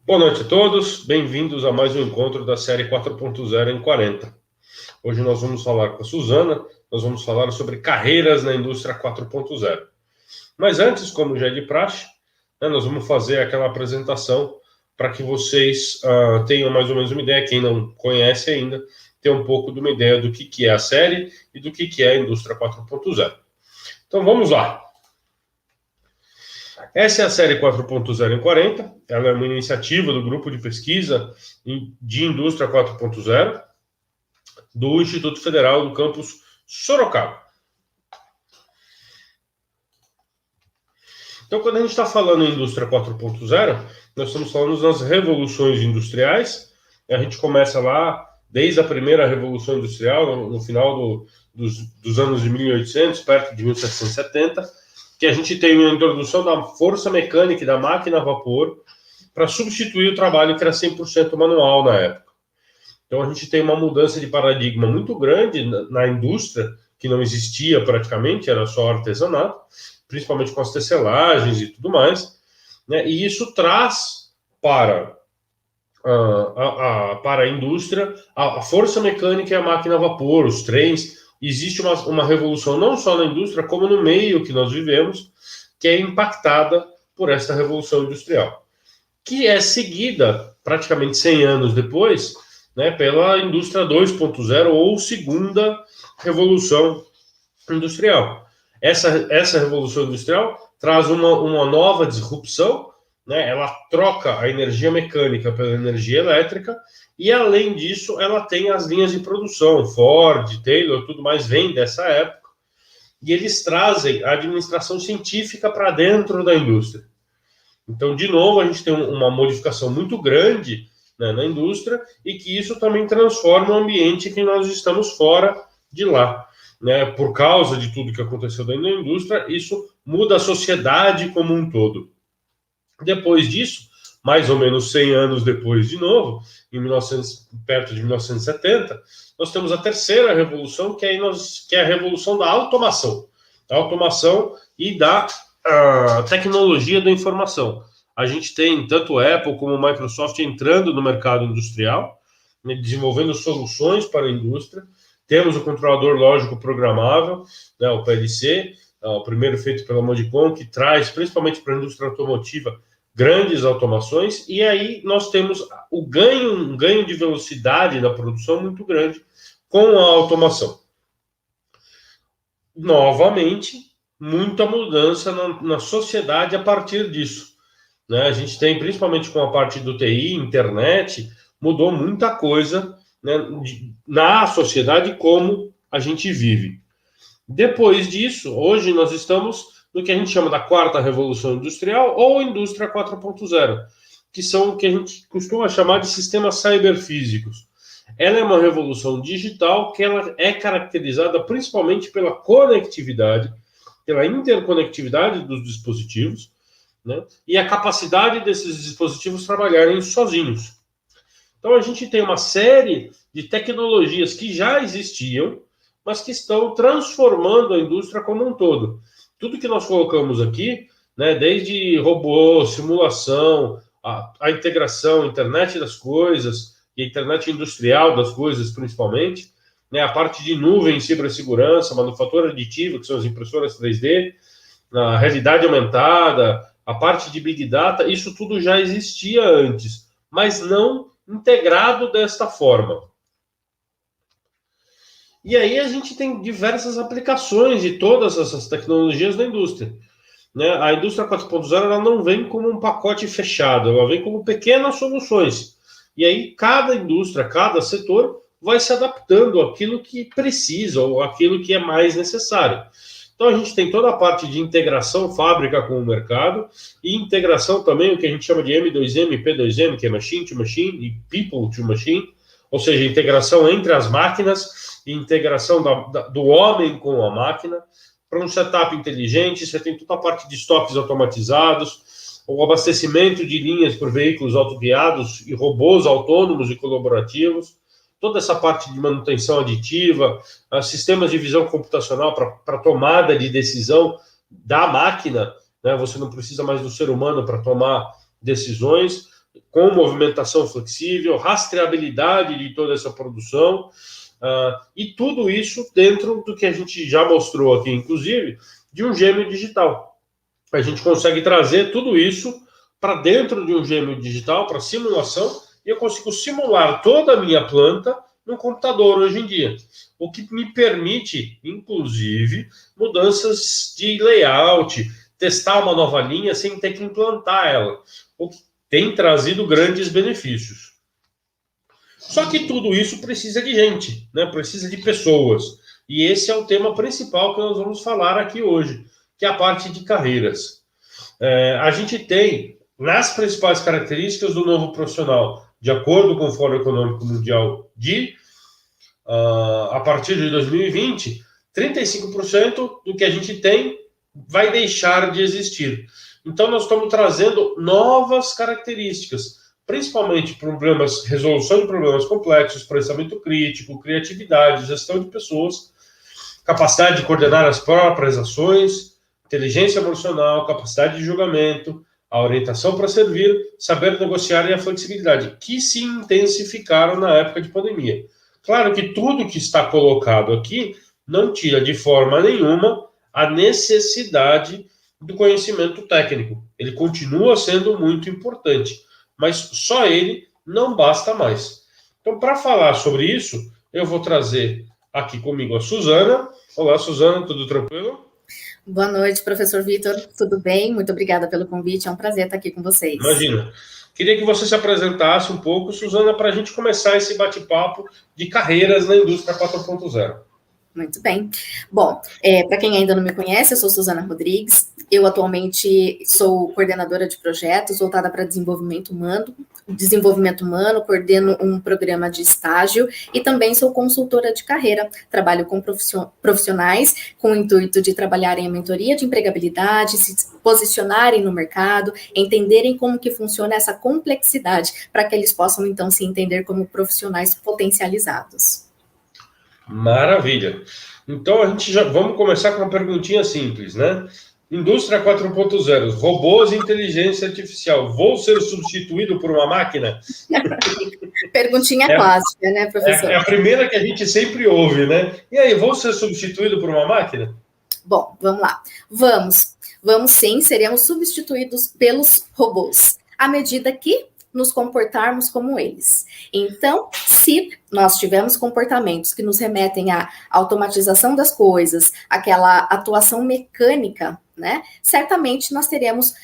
Boa noite a todos, bem-vindos a mais um encontro da série 4.0 em 40. Hoje nós vamos falar com a Suzana, nós vamos falar sobre carreiras na indústria 4.0. Mas antes, como já é de praxe, nós vamos fazer aquela apresentação para que vocês tenham mais ou menos uma ideia, quem não conhece ainda, ter um pouco de uma ideia do que é a série e do que é a indústria 4.0. Então vamos lá. Essa é a série 4.0 em 40, ela é uma iniciativa do grupo de pesquisa de indústria 4.0 do Instituto Federal do campus Sorocaba. Então, quando a gente está falando em indústria 4.0, nós estamos falando das revoluções industriais. A gente começa lá desde a primeira revolução industrial, no final dos anos de 1800, perto de 1770, que a gente tem a introdução da força mecânica e da máquina a vapor para substituir o trabalho que era 100% manual na época. Então a gente tem uma mudança de paradigma muito grande na indústria, que não existia praticamente, era só artesanato, principalmente com as tecelagens e tudo mais, né? E isso traz para para a indústria a força mecânica e a máquina a vapor, os trens. Existe uma revolução não só na indústria, como no meio que nós vivemos, que é impactada por essa revolução industrial, que é seguida praticamente 100 anos depois, né, pela indústria 2.0 ou segunda revolução industrial. Essa revolução industrial traz uma nova disrupção, né? Ela troca a energia mecânica pela energia elétrica e, além disso, ela tem as linhas de produção, Ford, Taylor, tudo mais vem dessa época, e eles trazem a administração científica para dentro da indústria. Então, de novo, a gente tem uma modificação muito grande, né, na indústria, e que isso também transforma o ambiente que nós estamos fora de lá. Né? Por causa de tudo que aconteceu dentro da indústria, isso muda a sociedade como um todo. Depois disso, mais ou menos 100 anos depois de novo, perto de 1970, nós temos a terceira revolução, que é a revolução da automação. Da automação e da tecnologia da informação. A gente tem tanto Apple como Microsoft entrando no mercado industrial, né, desenvolvendo soluções para a indústria. Temos o controlador lógico programável, né, o PLC, o primeiro feito pela Modicon, que traz, principalmente para a indústria automotiva, grandes automações, e aí nós temos um ganho de velocidade na produção muito grande com a automação. Novamente, muita mudança na sociedade a partir disso. Né? A gente tem, principalmente com a parte do TI, internet, mudou muita coisa, né, na sociedade como a gente vive. Depois disso, hoje nós estamos no que a gente chama da quarta revolução industrial ou indústria 4.0, que são o que a gente costuma chamar de sistemas cyberfísicos. Ela é uma revolução digital que ela é caracterizada principalmente pela conectividade, pela interconectividade dos dispositivos, né, e a capacidade desses dispositivos trabalharem sozinhos. Então a gente tem uma série de tecnologias que já existiam, mas que estão transformando a indústria como um todo. Tudo que nós colocamos aqui, né, desde robô, simulação, a integração, internet das coisas, e a internet industrial das coisas principalmente, né, a parte de nuvem, cibersegurança, manufatura aditiva, que são as impressoras 3D, a realidade aumentada, a parte de Big Data, isso tudo já existia antes, mas não integrado desta forma. E aí a gente tem diversas aplicações de todas essas tecnologias na indústria. Né? A indústria 4.0 ela não vem como um pacote fechado, ela vem como pequenas soluções. E aí cada indústria, cada setor vai se adaptando àquilo que precisa ou àquilo que é mais necessário. Então a gente tem toda a parte de integração fábrica com o mercado e integração também, o que a gente chama de M2M, P2M, que é Machine to Machine e People to Machine, ou seja, integração entre as máquinas e integração do homem com a máquina. Para um setup inteligente, você tem toda a parte de estoques automatizados, o abastecimento de linhas por veículos autoguiados e robôs autônomos e colaborativos, toda essa parte de manutenção aditiva, sistemas de visão computacional para tomada de decisão da máquina, né? Você não precisa mais do ser humano para tomar decisões, com movimentação flexível, rastreabilidade de toda essa produção, e tudo isso dentro do que a gente já mostrou aqui, inclusive, de um gêmeo digital. A gente consegue trazer tudo isso para dentro de um gêmeo digital, para simulação, e eu consigo simular toda a minha planta no computador hoje em dia, o que me permite, inclusive, mudanças de layout, testar uma nova linha sem ter que implantar ela, o que tem trazido grandes benefícios. Só que tudo isso precisa de gente, né? Precisa de pessoas, e esse é o tema principal que nós vamos falar aqui hoje, que é a parte de carreiras. A gente tem, nas principais características do novo profissional, de acordo com o Fórum Econômico Mundial a partir de 2020, 35% do que a gente tem vai deixar de existir. Então, nós estamos trazendo novas características, principalmente resolução de problemas complexos, pensamento crítico, criatividade, gestão de pessoas, capacidade de coordenar as próprias ações, inteligência emocional, capacidade de julgamento, a orientação para servir, saber negociar e a flexibilidade, que se intensificaram na época de pandemia. Claro que tudo que está colocado aqui não tira de forma nenhuma a necessidade do conhecimento técnico. Ele continua sendo muito importante, mas só ele não basta mais. Então, para falar sobre isso, eu vou trazer aqui comigo a Suzana. Olá, Suzana, tudo tranquilo? Boa noite, professor Vitor. Tudo bem? Muito obrigada pelo convite. É um prazer estar aqui com vocês. Imagina. Queria que você se apresentasse um pouco, Suzana, para a gente começar esse bate-papo de carreiras na indústria 4.0. Muito bem. Bom, para quem ainda não me conhece, eu sou Suzana Rodrigues. Eu atualmente sou coordenadora de projetos voltada para desenvolvimento humano, coordeno um programa de estágio e também sou consultora de carreira. Trabalho com profissionais com o intuito de trabalharem a mentoria de empregabilidade, se posicionarem no mercado, entenderem como que funciona essa complexidade, para que eles possam, então, se entender como profissionais potencializados. Maravilha. Então, a gente já vamos começar com uma perguntinha simples, né? Indústria 4.0, robôs e inteligência artificial, vou ser substituído por uma máquina? Perguntinha clássica, né, professor? É a primeira que a gente sempre ouve, né? E aí, vou ser substituído por uma máquina? Bom, vamos lá. Vamos sim, seremos substituídos pelos robôs, à medida que nos comportarmos como eles. Então, se nós tivermos comportamentos que nos remetem à automatização das coisas, aquela atuação mecânica, né, certamente nós teremos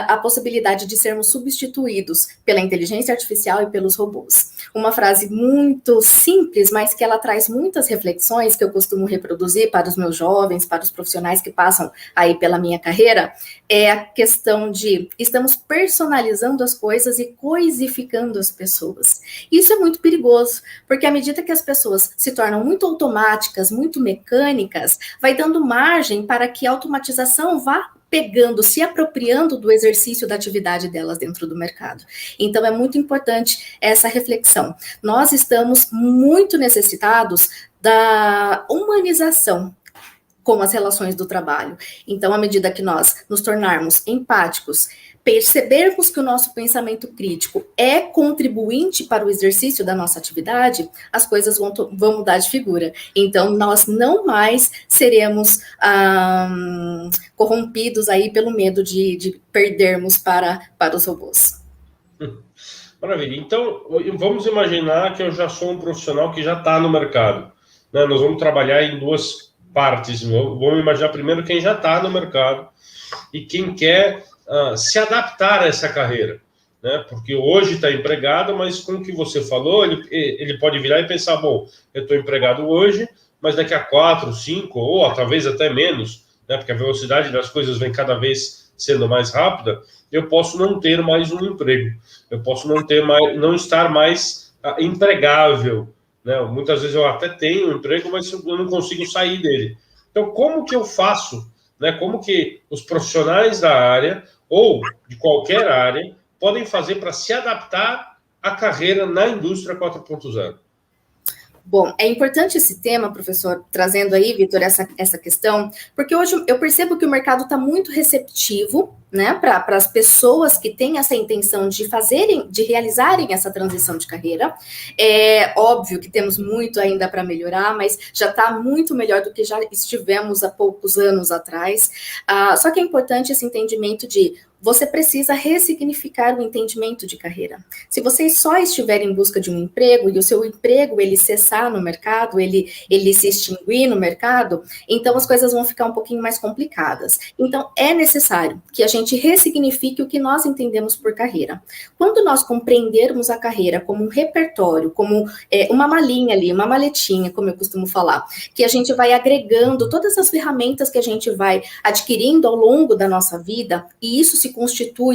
a possibilidade de sermos substituídos pela inteligência artificial e pelos robôs. Uma frase muito simples, mas que ela traz muitas reflexões que eu costumo reproduzir para os meus jovens, para os profissionais que passam aí pela minha carreira, é a questão de estamos personalizando as coisas e coisificando as pessoas. Isso é muito perigoso, porque à medida que as pessoas se tornam muito automáticas, muito mecânicas, vai dando margem para que a automatização vá pegando, se apropriando do exercício da atividade delas dentro do mercado. Então, é muito importante essa reflexão. Nós estamos muito necessitados da humanização com as relações do trabalho. Então, à medida que nós nos tornarmos empáticos, percebermos que o nosso pensamento crítico é contribuinte para o exercício da nossa atividade, as coisas vão mudar de figura. Então, nós não mais seremos corrompidos aí pelo medo de perdermos para os robôs. Maravilha. Então, vamos imaginar que eu já sou um profissional que já está no mercado, né? Nós vamos trabalhar em duas partes. Vamos imaginar primeiro quem já está no mercado e quem quer se adaptar a essa carreira, né? Porque hoje está empregado, mas com o que você falou, ele pode virar e pensar, bom, eu estou empregado hoje, mas daqui a 4, 5, ou talvez até menos, né? Porque a velocidade das coisas vem cada vez sendo mais rápida, eu posso não ter mais um emprego, eu posso não estar mais empregável, né? Muitas vezes eu até tenho um emprego, mas eu não consigo sair dele. Então, como que eu faço, né? Como que os profissionais da área ou de qualquer área podem fazer para se adaptar à carreira na indústria 4.0? Bom, é importante esse tema, professor, trazendo aí, Vitor, essa questão, porque hoje eu percebo que o mercado está muito receptivo, né, para as pessoas que têm essa intenção de realizarem essa transição de carreira. É óbvio que temos muito ainda para melhorar, mas já está muito melhor do que já estivemos há poucos anos atrás. Só que é importante esse entendimento de você precisa ressignificar o entendimento de carreira. Se você só estiver em busca de um emprego e o seu emprego ele cessar no mercado, ele se extinguir no mercado, então as coisas vão ficar um pouquinho mais complicadas. Então é necessário que a gente ressignifique o que nós entendemos por carreira. Quando nós compreendermos a carreira como um repertório, como uma malinha ali, uma maletinha, como eu costumo falar, que a gente vai agregando todas as ferramentas que a gente vai adquirindo ao longo da nossa vida, e isso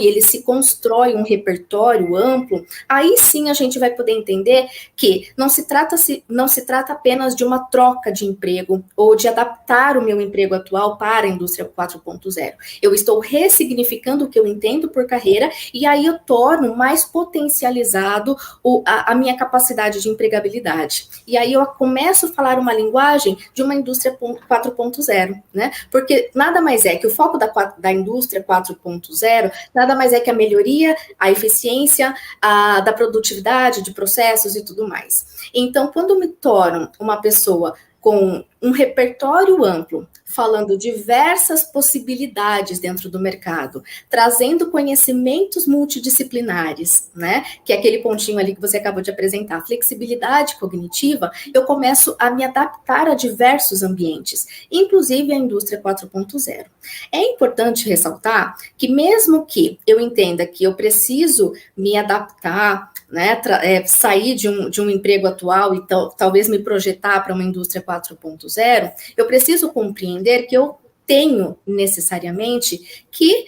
ele se constrói um repertório amplo, aí sim a gente vai poder entender que não se trata apenas de uma troca de emprego ou de adaptar o meu emprego atual para a indústria 4.0. Eu estou ressignificando o que eu entendo por carreira e aí eu torno mais potencializado a minha capacidade de empregabilidade. E aí eu começo a falar uma linguagem de uma indústria 4.0, né? Porque nada mais é que o foco da indústria 4.0 nada mais é que a melhoria, a eficiência da produtividade, de processos e tudo mais. Então, quando me torno uma pessoa com um repertório amplo, falando diversas possibilidades dentro do mercado, trazendo conhecimentos multidisciplinares, né? Que é aquele pontinho ali que você acabou de apresentar, flexibilidade cognitiva, eu começo a me adaptar a diversos ambientes, inclusive a indústria 4.0. É importante ressaltar que mesmo que eu entenda que eu preciso me adaptar, né, sair de um emprego atual e talvez me projetar para uma indústria 4.0, eu preciso compreender que eu tenho necessariamente que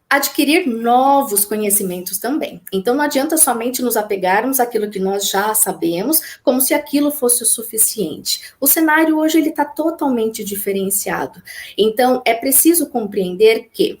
adquirir novos conhecimentos também. Então, não adianta somente nos apegarmos àquilo que nós já sabemos, como se aquilo fosse o suficiente. O cenário hoje ele está totalmente diferenciado. Então, é preciso compreender que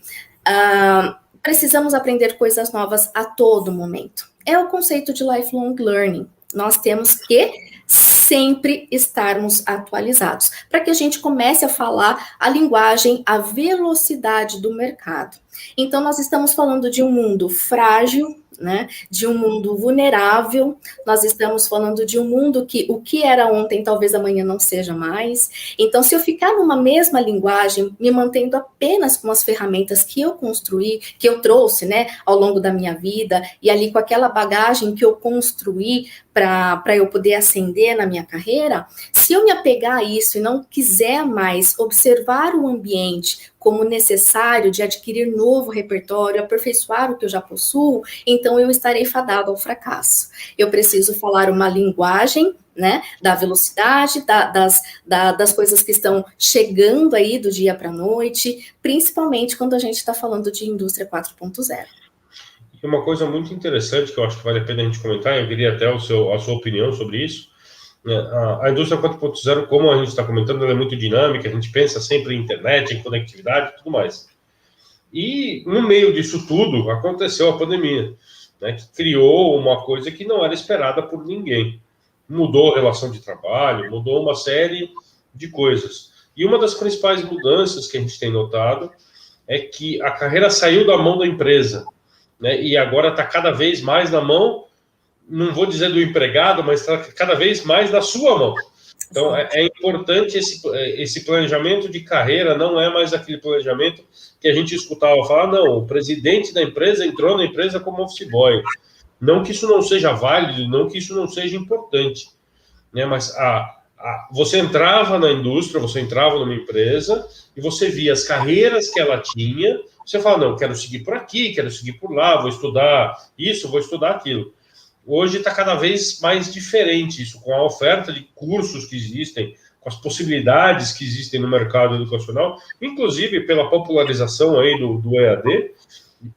precisamos aprender coisas novas a todo momento. É o conceito de lifelong learning. Nós temos que sempre estarmos atualizados, para que a gente comece a falar a linguagem, a velocidade do mercado. Então, nós estamos falando de um mundo frágil, né, de um mundo vulnerável, nós estamos falando de um mundo que o que era ontem talvez amanhã não seja mais. Então, se eu ficar numa mesma linguagem, me mantendo apenas com as ferramentas que eu construí, que eu trouxe, né, ao longo da minha vida, e ali com aquela bagagem que eu construí para eu poder ascender na minha carreira, se eu me apegar a isso e não quiser mais observar o ambiente como necessário de adquirir novo repertório, aperfeiçoar o que eu já possuo, então eu estarei fadado ao fracasso. Eu preciso falar uma linguagem, né, da velocidade, das coisas que estão chegando aí do dia para a noite, principalmente quando a gente está falando de indústria 4.0. E uma coisa muito interessante que eu acho que vale a pena a gente comentar, eu queria até a sua opinião sobre isso. A indústria 4.0, como a gente está comentando, ela é muito dinâmica, a gente pensa sempre em internet, em conectividade e tudo mais. E no meio disso tudo aconteceu a pandemia, né, que criou uma coisa que não era esperada por ninguém. Mudou a relação de trabalho, mudou uma série de coisas. E uma das principais mudanças que a gente tem notado é que a carreira saiu da mão da empresa, né, e agora está cada vez mais na mão, não vou dizer do empregado, mas está cada vez mais na sua mão. Então, é importante esse planejamento de carreira, não é mais aquele planejamento que a gente escutava falar, não, o presidente da empresa entrou na empresa como office boy. Não que isso não seja válido, não que isso não seja importante, né? Mas você entrava na indústria, você entrava numa empresa e você via as carreiras que ela tinha, você fala, não, quero seguir por aqui, quero seguir por lá, vou estudar isso, vou estudar aquilo. Hoje está cada vez mais diferente isso, com a oferta de cursos que existem, com as possibilidades que existem no mercado educacional, inclusive pela popularização aí do EAD,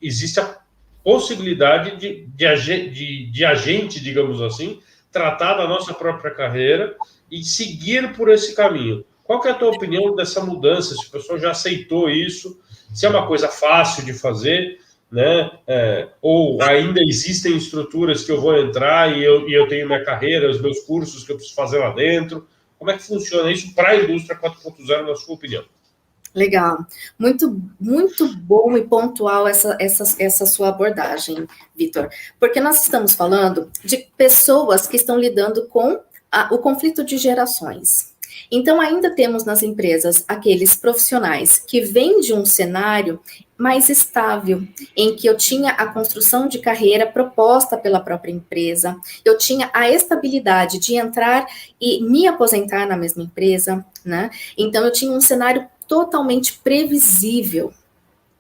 existe a possibilidade de a gente, digamos assim, tratar da nossa própria carreira e seguir por esse caminho. Qual que é a tua opinião dessa mudança? Se o pessoal já aceitou isso, se é uma coisa fácil de fazer, né? Ou ainda existem estruturas que eu vou entrar e eu tenho minha carreira, os meus cursos que eu preciso fazer lá dentro. Como é que funciona isso para a indústria 4.0, na sua opinião? Legal. Muito, muito bom e pontual essa sua abordagem, Vitor. Porque nós estamos falando de pessoas que estão lidando com o conflito de gerações. Então, ainda temos nas empresas aqueles profissionais que vêm de um cenário mais estável, em que eu tinha a construção de carreira proposta pela própria empresa, eu tinha a estabilidade de entrar e me aposentar na mesma empresa, né? Então, eu tinha um cenário totalmente previsível,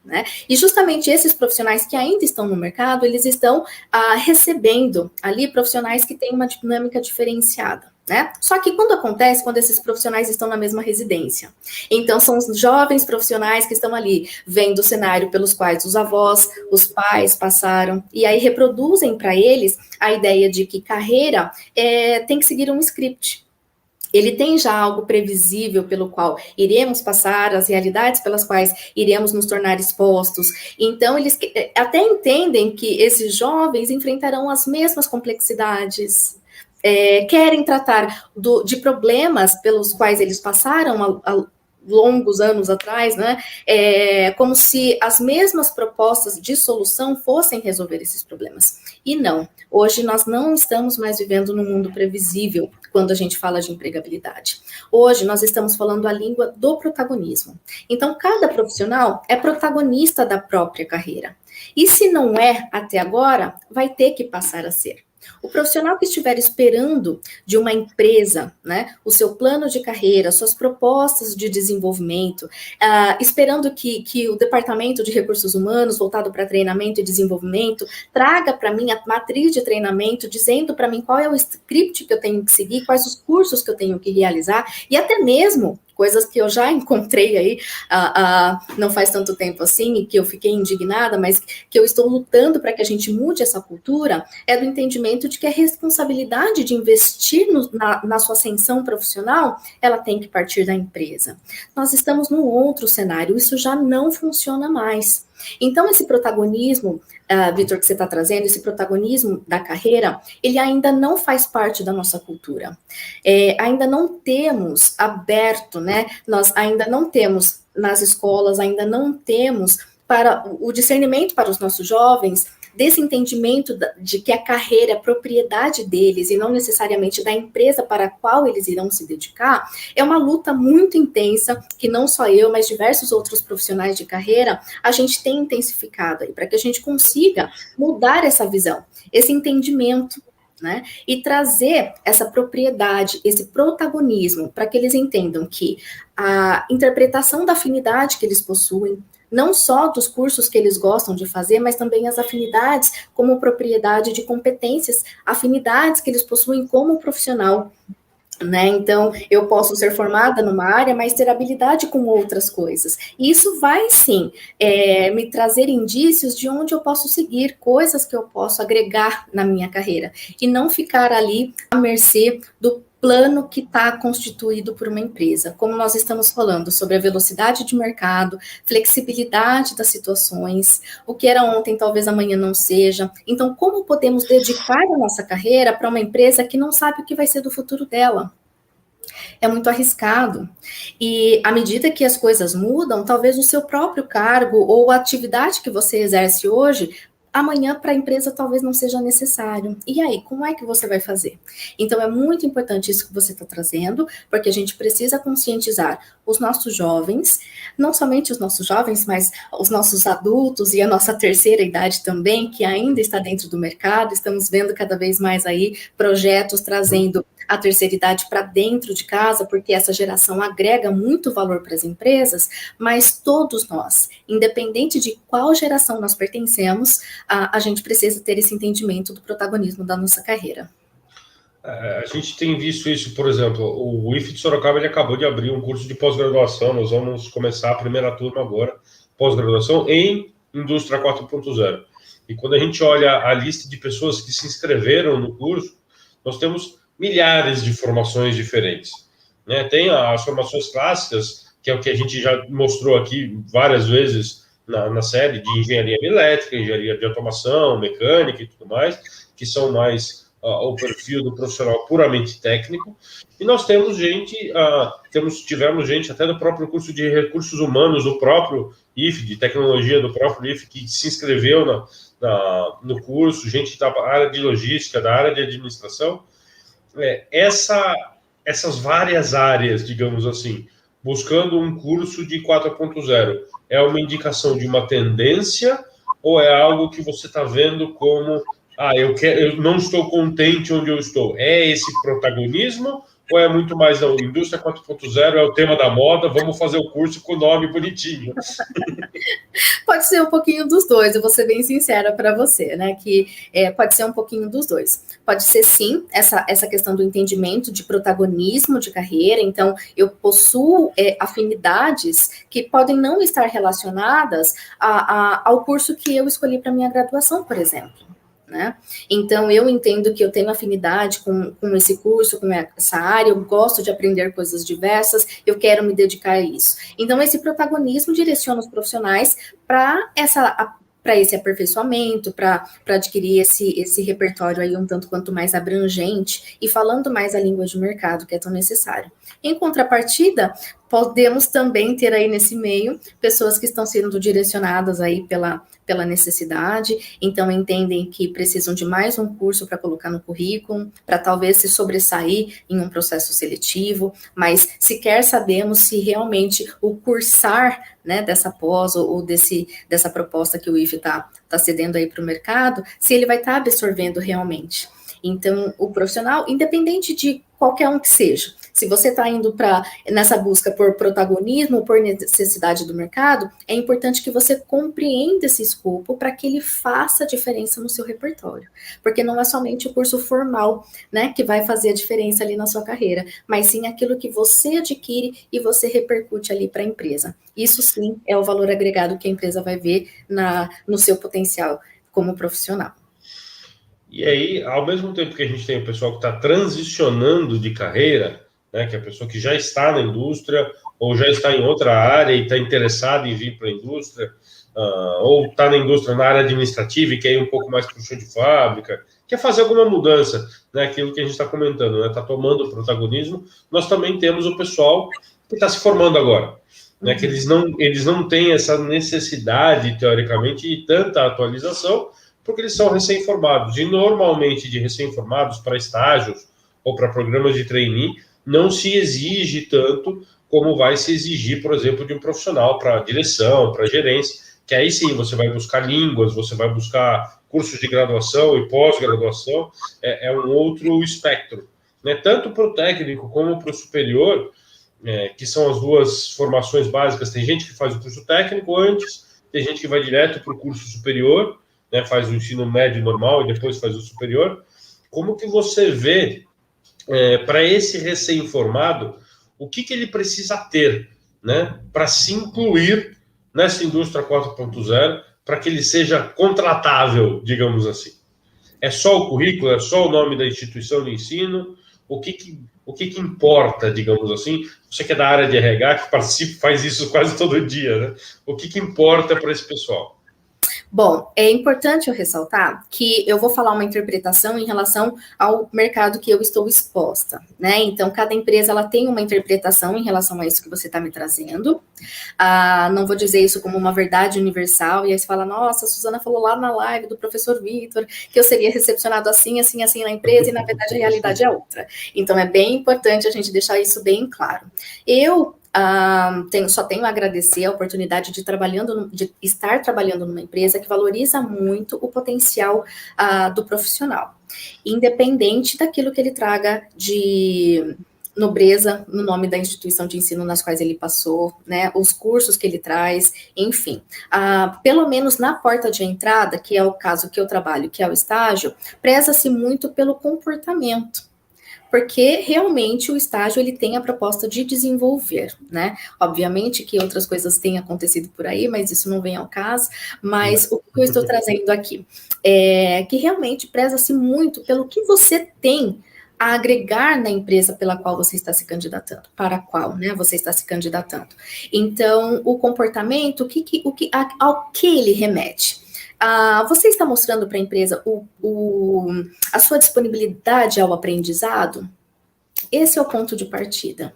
né? E justamente esses profissionais que ainda estão no mercado, eles estão recebendo ali profissionais que têm uma dinâmica diferenciada, né? Só que quando esses profissionais estão na mesma residência, então são os jovens profissionais que estão ali vendo o cenário pelos quais os avós, os pais passaram, e aí reproduzem para eles a ideia de que carreira tem que seguir um script. Ele tem já algo previsível pelo qual iremos passar, as realidades pelas quais iremos nos tornar expostos. Então, eles até entendem que esses jovens enfrentarão as mesmas complexidades, querem tratar de problemas pelos quais eles passaram longos anos atrás, né? Como se as mesmas propostas de solução fossem resolver esses problemas. E não, hoje nós não estamos mais vivendo num mundo previsível quando a gente fala de empregabilidade. Hoje nós estamos falando a língua do protagonismo. Então, cada profissional é protagonista da própria carreira. E se não é até agora, vai ter que passar a ser. O profissional que estiver esperando de uma empresa, né, o seu plano de carreira, suas propostas de desenvolvimento, esperando que o departamento de recursos humanos, voltado para treinamento e desenvolvimento, traga para mim a matriz de treinamento, dizendo para mim qual é o script que eu tenho que seguir, quais os cursos que eu tenho que realizar, e até mesmo coisas que eu já encontrei aí, não faz tanto tempo assim, e que eu fiquei indignada, mas que eu estou lutando para que a gente mude essa cultura, é do entendimento de que a responsabilidade de investir na sua ascensão profissional, ela tem que partir da empresa. Nós estamos num outro cenário, isso já não funciona mais. Então, esse protagonismo, Vitor, que você está trazendo, esse protagonismo da carreira, ele ainda não faz parte da nossa cultura. Ainda não temos aberto, né? Nós ainda não temos nas escolas, ainda não temos para o discernimento para os nossos jovens desse entendimento de que a carreira é propriedade deles e não necessariamente da empresa para a qual eles irão se dedicar, é uma luta muito intensa que não só eu, mas diversos outros profissionais de carreira, a gente tem intensificado aí, para que a gente consiga mudar essa visão, esse entendimento, né? E trazer essa propriedade, esse protagonismo, para que eles entendam que a interpretação da afinidade que eles possuem, não só dos cursos que eles gostam de fazer, mas também as afinidades como propriedade de competências, afinidades que eles possuem como profissional, né? Então, eu posso ser formada numa área, mas ter habilidade com outras coisas. E isso vai, sim, me trazer indícios de onde eu posso seguir, coisas que eu posso agregar na minha carreira, e não ficar ali à mercê do plano que está constituído por uma empresa. Como nós estamos falando sobre a velocidade de mercado, flexibilidade das situações, o que era ontem talvez amanhã não seja. Então, como podemos dedicar a nossa carreira para uma empresa que não sabe o que vai ser do futuro dela? É muito arriscado. E à medida que as coisas mudam, talvez o seu próprio cargo ou a atividade que você exerce hoje, amanhã para a empresa talvez não seja necessário. E aí, como é que você vai fazer? Então, é muito importante isso que você está trazendo, porque a gente precisa conscientizar os nossos jovens, não somente os nossos jovens, mas os nossos adultos e a nossa terceira idade também, que ainda está dentro do mercado. Estamos vendo cada vez mais aí projetos trazendo a terceira idade para dentro de casa, porque essa geração agrega muito valor para as empresas, mas todos nós, independente de qual geração nós pertencemos, a gente precisa ter esse entendimento do protagonismo da nossa carreira. A gente tem visto isso, por exemplo, o IF de Sorocaba ele acabou de abrir um curso de pós-graduação, nós vamos começar a primeira turma agora, pós-graduação em Indústria 4.0. E quando a gente olha a lista de pessoas que se inscreveram no curso, nós temos milhares de formações diferentes, né? Tem as formações clássicas, que é o que a gente já mostrou aqui várias vezes na série de engenharia elétrica, engenharia de automação, mecânica e tudo mais, que são mais o perfil do profissional puramente técnico, e nós temos tivemos gente até do próprio curso de recursos humanos do próprio IFE, de tecnologia do próprio IFE, que se inscreveu no curso, gente da área de logística, da área de administração. Essas várias áreas, digamos assim, buscando um curso de 4.0, é uma indicação de uma tendência ou é algo que você está vendo como eu não estou contente onde eu estou? É esse protagonismo ou é muito mais a indústria 4.0 é o tema da moda, vamos fazer o curso com o nome bonitinho? Pode ser um pouquinho dos dois, eu vou ser bem sincera para você, né? Que pode ser um pouquinho dos dois. Pode ser, sim, essa questão do entendimento de protagonismo de carreira. Então, eu possuo afinidades que podem não estar relacionadas ao curso que eu escolhi para minha graduação, por exemplo. Né? Então, eu entendo que eu tenho afinidade com esse curso, com essa área, eu gosto de aprender coisas diversas, eu quero me dedicar a isso. Então, esse protagonismo direciona os profissionais para esse aperfeiçoamento, para adquirir esse repertório aí um tanto quanto mais abrangente e falando mais a língua de mercado que é tão necessário. Em contrapartida, podemos também ter aí nesse meio pessoas que estão sendo direcionadas aí pela necessidade, então entendem que precisam de mais um curso para colocar no currículo, para talvez se sobressair em um processo seletivo, mas sequer sabemos se realmente o cursar, né, dessa pós ou dessa proposta que o IFE está cedendo aí para o mercado, se ele vai estar absorvendo realmente. Então, o profissional, independente de qualquer um que seja, se você está indo nessa busca por protagonismo, por necessidade do mercado, é importante que você compreenda esse escopo para que ele faça diferença no seu repertório. Porque não é somente o curso formal, né, que vai fazer a diferença ali na sua carreira, mas sim aquilo que você adquire e você repercute ali para a empresa. Isso sim é o valor agregado que a empresa vai ver no seu potencial como profissional. E aí, ao mesmo tempo que a gente tem o pessoal que está transicionando de carreira, né, que é a pessoa que já está na indústria ou já está em outra área e está interessado em vir para a indústria, ou está na indústria na área administrativa e quer ir um pouco mais para o chão de fábrica, quer fazer alguma mudança, né, aquilo que a gente está comentando, né, está tomando protagonismo. Nós também temos o pessoal que está se formando agora, né, que eles não têm essa necessidade, teoricamente, de tanta atualização, porque eles são recém-formados. E normalmente de recém-formados para estágios ou para programas de trainee, não se exige tanto como vai se exigir, por exemplo, de um profissional para direção, para gerência, que aí sim você vai buscar línguas, você vai buscar cursos de graduação e pós-graduação, é um outro espectro, né? Tanto para o técnico como para o superior, que são as duas formações básicas. Tem gente que faz o curso técnico antes, tem gente que vai direto para o curso superior, né, faz o ensino médio normal e depois faz o superior. Como que você vê para esse recém-formado o que ele precisa ter, né, para se incluir nessa indústria 4.0, para que ele seja contratável, digamos assim? É só o currículo, é só o nome da instituição de ensino? O que importa, digamos assim? Você que é da área de RH, que participa, faz isso quase todo dia, né? O que importa para esse pessoal? Bom, é importante eu ressaltar que eu vou falar uma interpretação em relação ao mercado que eu estou exposta, né? Então, cada empresa ela tem uma interpretação em relação a isso que você está me trazendo. Não vou dizer isso como uma verdade universal, e aí você fala, nossa, a Suzana falou lá na live do professor Vitor que eu seria recepcionado assim, assim, assim na empresa, e na verdade a realidade é outra. Então, é bem importante a gente deixar isso bem claro. Eu só tenho a agradecer a oportunidade de estar trabalhando numa empresa que valoriza muito o potencial do profissional, independente daquilo que ele traga de nobreza no nome da instituição de ensino nas quais ele passou, né, os cursos que ele traz, enfim. Pelo menos na porta de entrada, que é o caso que eu trabalho, que é o estágio, preza-se muito pelo comportamento, porque realmente o estágio ele tem a proposta de desenvolver, né? Obviamente que outras coisas têm acontecido por aí, mas isso não vem ao caso. Mas o que eu estou trazendo aqui é que realmente preza-se muito pelo que você tem a agregar na empresa pela qual você está se candidatando, para a qual, né, você está se candidatando. Então, o comportamento, ao que ele remete? Você está mostrando para a empresa a sua disponibilidade ao aprendizado? Esse é o ponto de partida.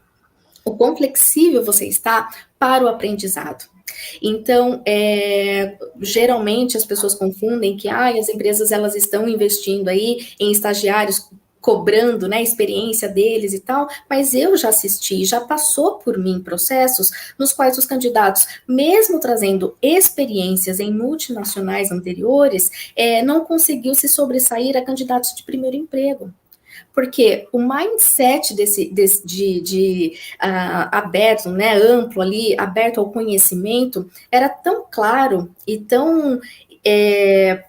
O quão flexível você está para o aprendizado. Então, geralmente as pessoas confundem que as empresas elas estão investindo aí em estagiários, cobrando, né, a experiência deles e tal, mas eu já assisti, já passou por mim processos nos quais os candidatos, mesmo trazendo experiências em multinacionais anteriores, não conseguiu se sobressair a candidatos de primeiro emprego. Porque o mindset aberto, né, amplo ali, aberto ao conhecimento, era tão claro e tão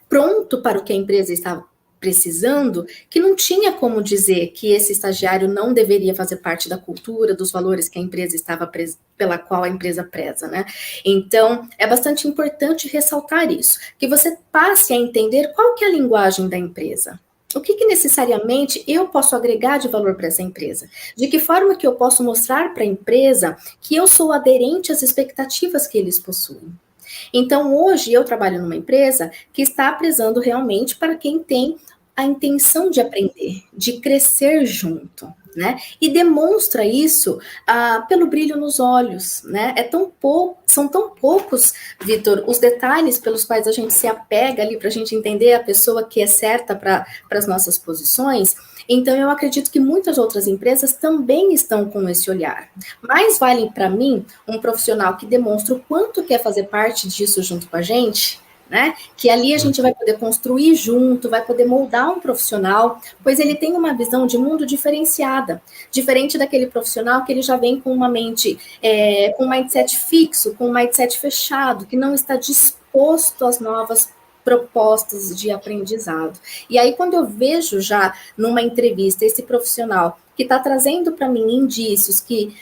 pronto para o que a empresa estava precisando, que não tinha como dizer que esse estagiário não deveria fazer parte da cultura, dos valores que a empresa estava pela qual a empresa preza, né? Então, é bastante importante ressaltar isso, que você passe a entender qual que é a linguagem da empresa. O que necessariamente eu posso agregar de valor para essa empresa? De que forma que eu posso mostrar para a empresa que eu sou aderente às expectativas que eles possuem? Então, hoje, eu trabalho numa empresa que está prezando realmente para quem tem a intenção de aprender, de crescer junto, né? E demonstra isso pelo brilho nos olhos, né? São tão poucos, Vitor, os detalhes pelos quais a gente se apega ali para a gente entender a pessoa que é certa para as nossas posições. Então, eu acredito que muitas outras empresas também estão com esse olhar. Mais vale para mim um profissional que demonstra o quanto quer fazer parte disso junto com a gente, né? Que ali a gente vai poder construir junto, vai poder moldar um profissional, pois ele tem uma visão de mundo diferenciada, diferente daquele profissional que ele já vem com uma mente, com um mindset fixo, com um mindset fechado, que não está disposto às novas propostas de aprendizado. E aí, quando eu vejo já numa entrevista esse profissional que está trazendo para mim indícios que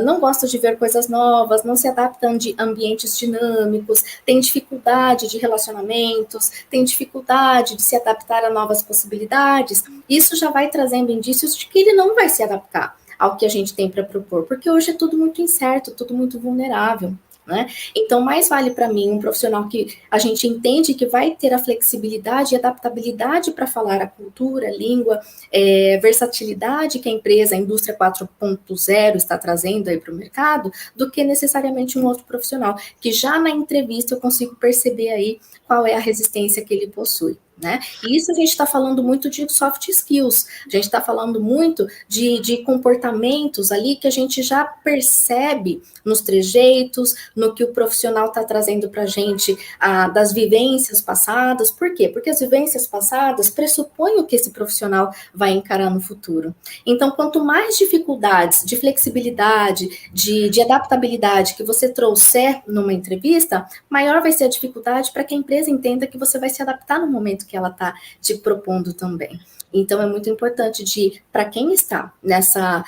não gosta de ver coisas novas, não se adaptam de ambientes dinâmicos, tem dificuldade de relacionamentos, tem dificuldade de se adaptar a novas possibilidades, isso já vai trazendo indícios de que ele não vai se adaptar ao que a gente tem para propor, porque hoje é tudo muito incerto, tudo muito vulnerável. Né? Então, mais vale para mim um profissional que a gente entende que vai ter a flexibilidade e adaptabilidade para falar a cultura, a língua, versatilidade que a empresa, a indústria 4.0 está trazendo aí para o mercado, do que necessariamente um outro profissional, que já na entrevista eu consigo perceber aí qual é a resistência que ele possui. Né? E isso a gente está falando muito de soft skills, a gente está falando muito de comportamentos ali que a gente já percebe nos trejeitos, no que o profissional está trazendo para a gente das vivências passadas. Por quê? Porque as vivências passadas pressupõem o que esse profissional vai encarar no futuro. Então, quanto mais dificuldades de flexibilidade, de adaptabilidade que você trouxer numa entrevista, maior vai ser a dificuldade para que a empresa entenda que você vai se adaptar no momento que ela está te propondo também. Então, é muito importante para quem está nessa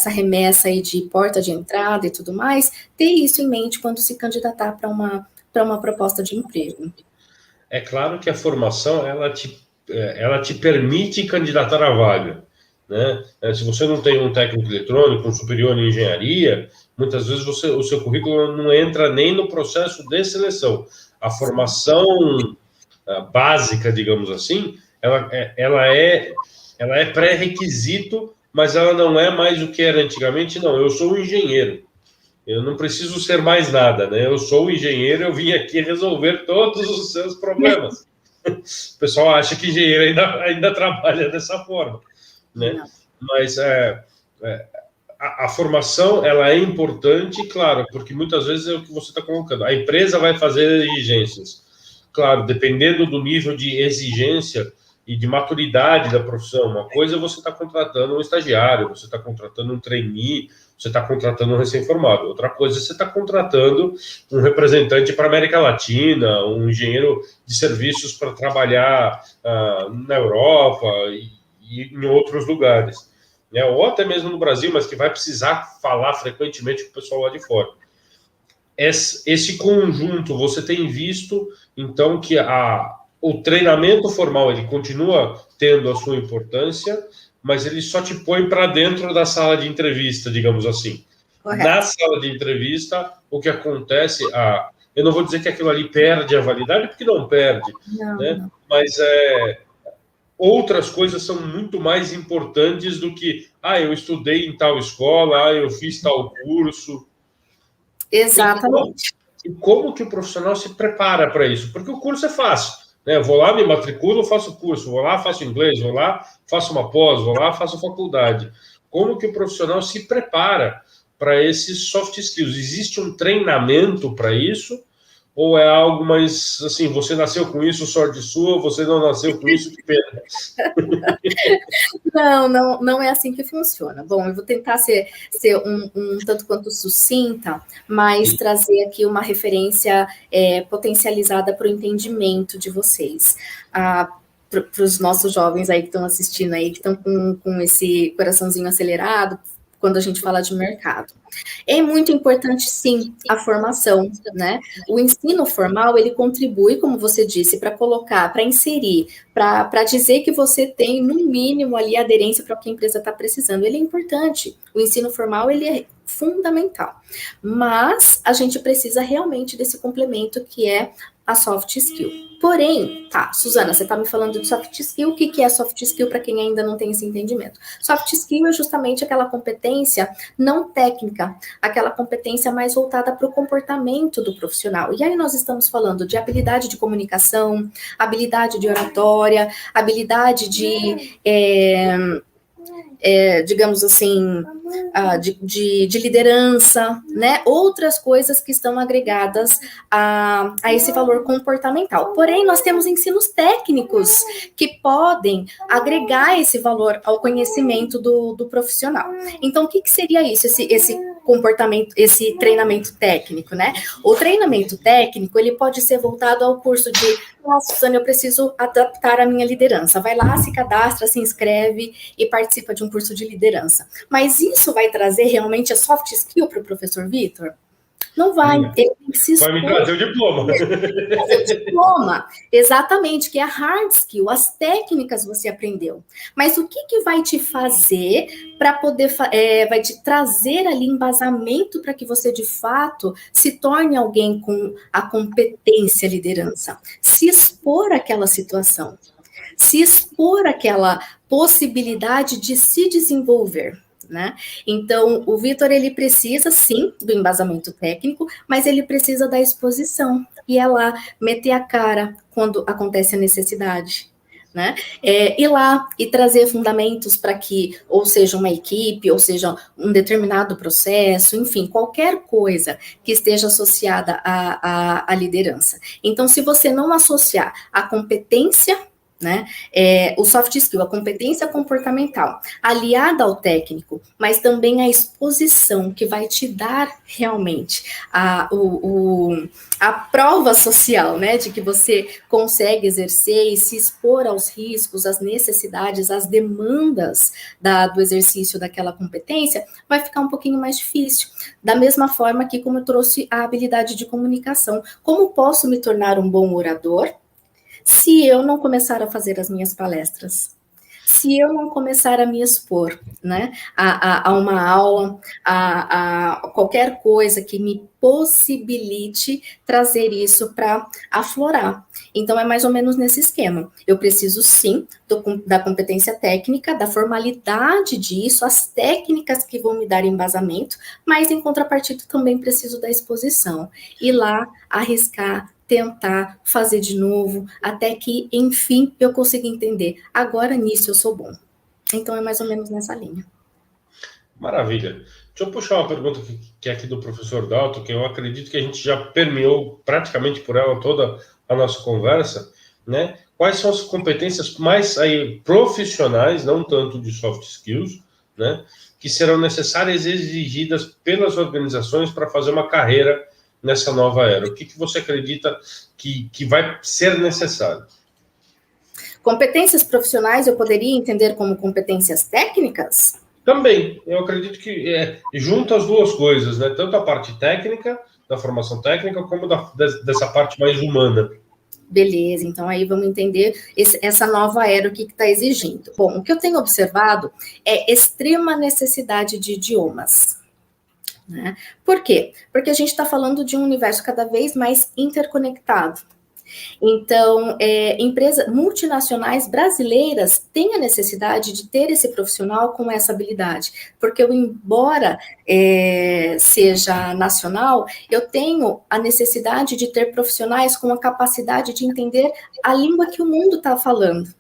remessa aí de porta de entrada e tudo mais, ter isso em mente quando se candidatar para uma proposta de emprego. É claro que a formação, ela te permite candidatar a vaga, né? Se você não tem um técnico eletrônico, um superior em engenharia, muitas vezes o seu currículo não entra nem no processo de seleção. A formação básica, digamos assim, ela é pré-requisito, mas ela não é mais o que era antigamente. Não, eu sou um engenheiro, eu não preciso ser mais nada, né? Eu sou um engenheiro, eu vim aqui resolver todos os seus problemas. O pessoal acha que engenheiro ainda trabalha dessa forma, né? Não. Mas a formação, ela é importante, claro, porque muitas vezes é o que você está colocando. A empresa vai fazer exigências. Claro, dependendo do nível de exigência e de maturidade da profissão. Uma coisa é você está contratando um estagiário, você está contratando um trainee, você está contratando um recém-formado. Outra coisa é você está contratando um representante para a América Latina, um engenheiro de serviços para trabalhar na Europa e em outros lugares. Né? Ou até mesmo no Brasil, mas que vai precisar falar frequentemente com o pessoal lá de fora. Esse conjunto, você tem visto, então, que o treinamento formal ele continua tendo a sua importância, mas ele só te põe para dentro da sala de entrevista, digamos assim. Correto. Na sala de entrevista, o que acontece, Eu não vou dizer que aquilo ali perde a validade, porque não perde, né? Não. Mas outras coisas são muito mais importantes do que eu estudei em tal escola, eu fiz tal curso. Exatamente. E como que o profissional se prepara para isso? Porque o curso é fácil, né? Eu vou lá, me matriculo, faço curso, vou lá, faço inglês, vou lá, faço uma pós, vou lá, faço faculdade. Como que o profissional se prepara para esses soft skills? Existe um treinamento para isso? Ou é algo mais, assim, você nasceu com isso, sorte sua, você não nasceu com isso, que pena. Não é assim que funciona. Bom, eu vou tentar ser um tanto quanto sucinta, mas trazer aqui uma referência potencializada para o entendimento de vocês. Para os nossos jovens aí que estão assistindo aí, que estão com esse coraçãozinho acelerado, quando a gente fala de mercado. É muito importante, sim, a formação, né? O ensino formal, ele contribui, como você disse, para colocar, para inserir, para dizer que você tem, no mínimo, ali, aderência para o que a empresa está precisando. Ele é importante. O ensino formal, ele é fundamental. Mas a gente precisa realmente desse complemento que é a soft skill. Porém, Suzana, você está me falando de soft skill, o que é soft skill para quem ainda não tem esse entendimento? Soft skill é justamente aquela competência não técnica, aquela competência mais voltada para o comportamento do profissional. E aí nós estamos falando de habilidade de comunicação, habilidade de oratória, habilidade de... digamos assim, de liderança, né? Outras coisas que estão agregadas a esse valor comportamental. Porém, nós temos ensinos técnicos que podem agregar esse valor ao conhecimento do profissional. Então, o que seria isso, esse comportamento, esse treinamento técnico, né? O treinamento técnico, ele pode ser voltado ao curso de Suzana, eu preciso adaptar a minha liderança. Vai lá, se cadastra, se inscreve e participa de um curso de liderança. Mas isso vai trazer realmente a soft skill para o professor Vitor? Não vai. Ele tem que se expor. Vai me trazer o diploma. Trazer o diploma, exatamente, que é a hard skill, as técnicas você aprendeu. Mas o que vai te fazer para poder, vai te trazer ali embasamento para que você, de fato, se torne alguém com a competência liderança? Se expor àquela situação, se expor àquela possibilidade de se desenvolver. Né? Então, o Vitor, ele precisa, sim, do embasamento técnico, mas ele precisa da exposição, e é lá, meter a cara quando acontece a necessidade, né? Ir lá e trazer fundamentos para que, ou seja, uma equipe, ou seja, um determinado processo, enfim, qualquer coisa que esteja associada à liderança. Então, se você não associar a competência, né? O soft skill, a competência comportamental, aliada ao técnico, mas também a exposição que vai te dar realmente a prova social, né? De que você consegue exercer e se expor aos riscos, às necessidades, às demandas do exercício daquela competência, vai ficar um pouquinho mais difícil. Da mesma forma que como eu trouxe a habilidade de comunicação. Como posso me tornar um bom orador se eu não começar a fazer as minhas palestras? Se eu não começar a me expor, né, a uma aula, a qualquer coisa que me possibilite trazer isso para aflorar. Então, é mais ou menos nesse esquema. Eu preciso, sim, da competência técnica, da formalidade disso, as técnicas que vão me dar embasamento, mas, em contrapartida, também preciso da exposição. Ir lá, arriscar, tentar fazer de novo, até que, enfim, eu consiga entender. Agora, nisso, eu sou bom. Então, é mais ou menos nessa linha. Maravilha. Deixa eu puxar uma pergunta que é aqui do professor Dalton, que eu acredito que a gente já permeou praticamente por ela toda a nossa conversa, né? Quais são as competências mais profissionais, não tanto de soft skills, né? Que serão necessárias e exigidas pelas organizações para fazer uma carreira nessa nova era? O que você acredita que vai ser necessário? Competências profissionais eu poderia entender como competências técnicas? Também. Eu acredito que junta as duas coisas, né? Tanto a parte técnica, da formação técnica, como dessa parte mais humana. Beleza, então aí vamos entender essa nova era, o que está exigindo. Bom, o que eu tenho observado é extrema necessidade de idiomas. né? Por quê? Porque a gente está falando de um universo cada vez mais interconectado. Então, empresas multinacionais brasileiras têm a necessidade de ter esse profissional com essa habilidade, porque embora seja nacional, eu tenho a necessidade de ter profissionais com a capacidade de entender a língua que o mundo está falando.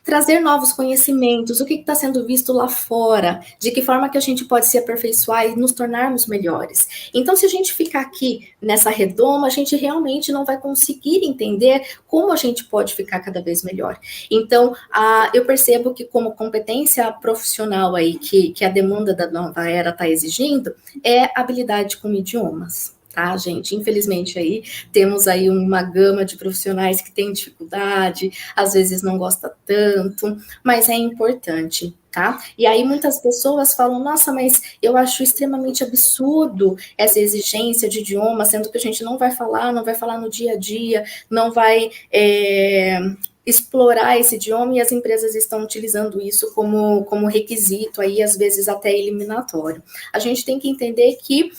Trazer novos conhecimentos, o que está sendo visto lá fora, de que forma que a gente pode se aperfeiçoar e nos tornarmos melhores. Então, se a gente ficar aqui nessa redoma, a gente realmente não vai conseguir entender como a gente pode ficar cada vez melhor. Então, eu percebo que como competência profissional aí que a demanda da nova era está exigindo, é habilidade com idiomas. Tá, gente? Infelizmente aí temos aí uma gama de profissionais que têm dificuldade, às vezes não gosta tanto, mas é importante, tá? E aí muitas pessoas falam, nossa, mas eu acho extremamente absurdo essa exigência de idioma, sendo que a gente não vai falar no dia a dia, não vai explorar esse idioma, e as empresas estão utilizando isso como requisito aí, às vezes até eliminatório. A gente tem que entender que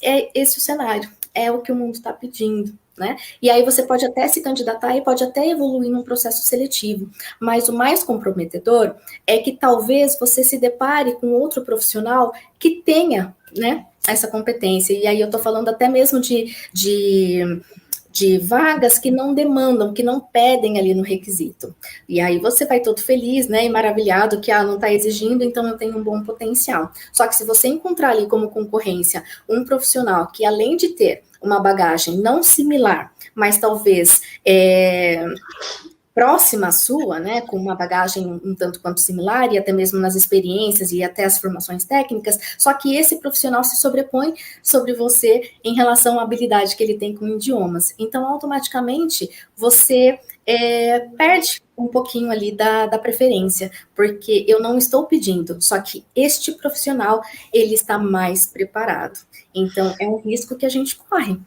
é esse o cenário, é o que o mundo está pedindo, né? E aí você pode até se candidatar e pode até evoluir num processo seletivo, mas o mais comprometedor é que talvez você se depare com outro profissional que tenha, né, essa competência, e aí eu estou falando até mesmo de vagas que não demandam, que não pedem ali no requisito. E aí você vai todo feliz, né, e maravilhado que não está exigindo, então eu tenho um bom potencial. Só que se você encontrar ali como concorrência um profissional que, além de ter uma bagagem não similar, mas talvez próxima à sua, né, com uma bagagem um tanto quanto similar, e até mesmo nas experiências e até as formações técnicas, só que esse profissional se sobrepõe sobre você em relação à habilidade que ele tem com idiomas. Então, automaticamente, você perde um pouquinho ali da preferência, porque eu não estou pedindo, só que este profissional, ele está mais preparado. Então, é um risco que a gente corre.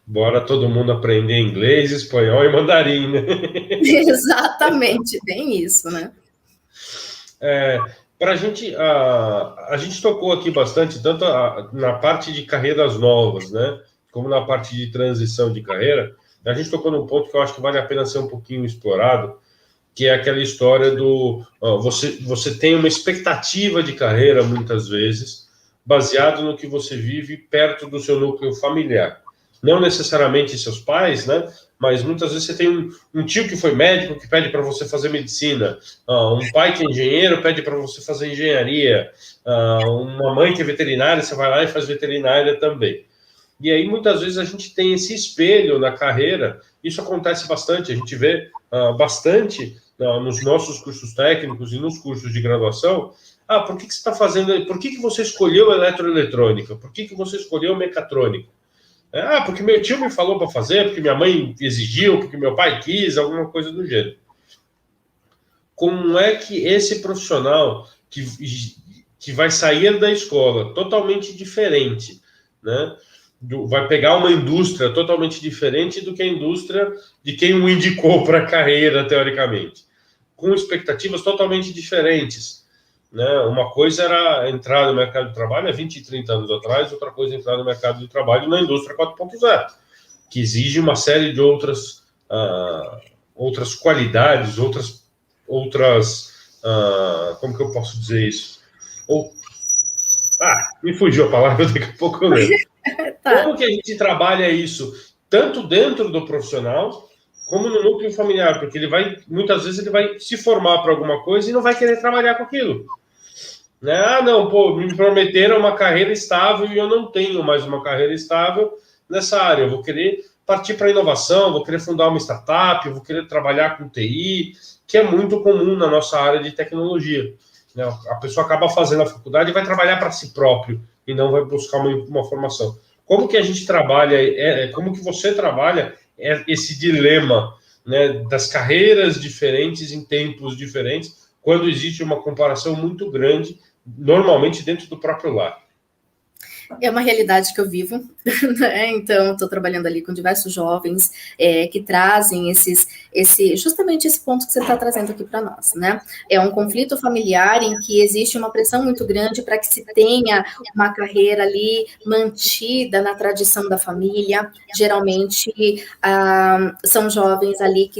Bora todo mundo aprender inglês, espanhol e mandarim, né? Exatamente, bem isso, né? Para a gente tocou aqui bastante, tanto na parte de carreiras novas, né? Como na parte de transição de carreira. A gente tocou num ponto que eu acho que vale a pena ser um pouquinho explorado, que é aquela história do... você tem uma expectativa de carreira, muitas vezes, baseado no que você vive perto do seu núcleo familiar. Não necessariamente seus pais, né? Mas muitas vezes você tem um tio que foi médico que pede para você fazer medicina, um pai que é engenheiro pede para você fazer engenharia, uma mãe que é veterinária, você vai lá e faz veterinária também. E aí muitas vezes a gente tem esse espelho na carreira, isso acontece bastante, a gente vê bastante nos nossos cursos técnicos e nos cursos de graduação. Por que você está fazendo? Por que você escolheu eletroeletrônica? Por que você escolheu mecatrônica? Porque meu tio me falou para fazer, porque minha mãe exigiu, porque meu pai quis, alguma coisa do gênero. Como é que esse profissional que vai sair da escola totalmente diferente, né? Vai pegar uma indústria totalmente diferente do que a indústria de quem o indicou para a carreira, teoricamente, com expectativas totalmente diferentes, né? Uma coisa era entrar no mercado de trabalho há 20, 30 anos atrás, outra coisa é entrar no mercado de trabalho na indústria 4.0, que exige uma série de outras qualidades, como que eu posso dizer isso? Me fugiu a palavra, daqui a pouco eu lembro. Tá. Como que a gente trabalha isso, tanto dentro do profissional, como no núcleo familiar? Porque muitas vezes ele vai se formar para alguma coisa e não vai querer trabalhar com aquilo. Né? Me prometeram uma carreira estável e eu não tenho mais uma carreira estável nessa área. Eu vou querer partir para a inovação, vou querer fundar uma startup, vou querer trabalhar com TI, que é muito comum na nossa área de tecnologia. Né? A pessoa acaba fazendo a faculdade e vai trabalhar para si próprio e não vai buscar uma formação. Como que a gente trabalha, como que você trabalha esse dilema, né, das carreiras diferentes em tempos diferentes, quando existe uma comparação muito grande, normalmente dentro do próprio lar? É uma realidade que eu vivo, né? Então estou trabalhando ali com diversos jovens que trazem justamente esse ponto que você está trazendo aqui para nós, né? É um conflito familiar em que existe uma pressão muito grande para que se tenha uma carreira ali mantida na tradição da família. Geralmente são jovens ali que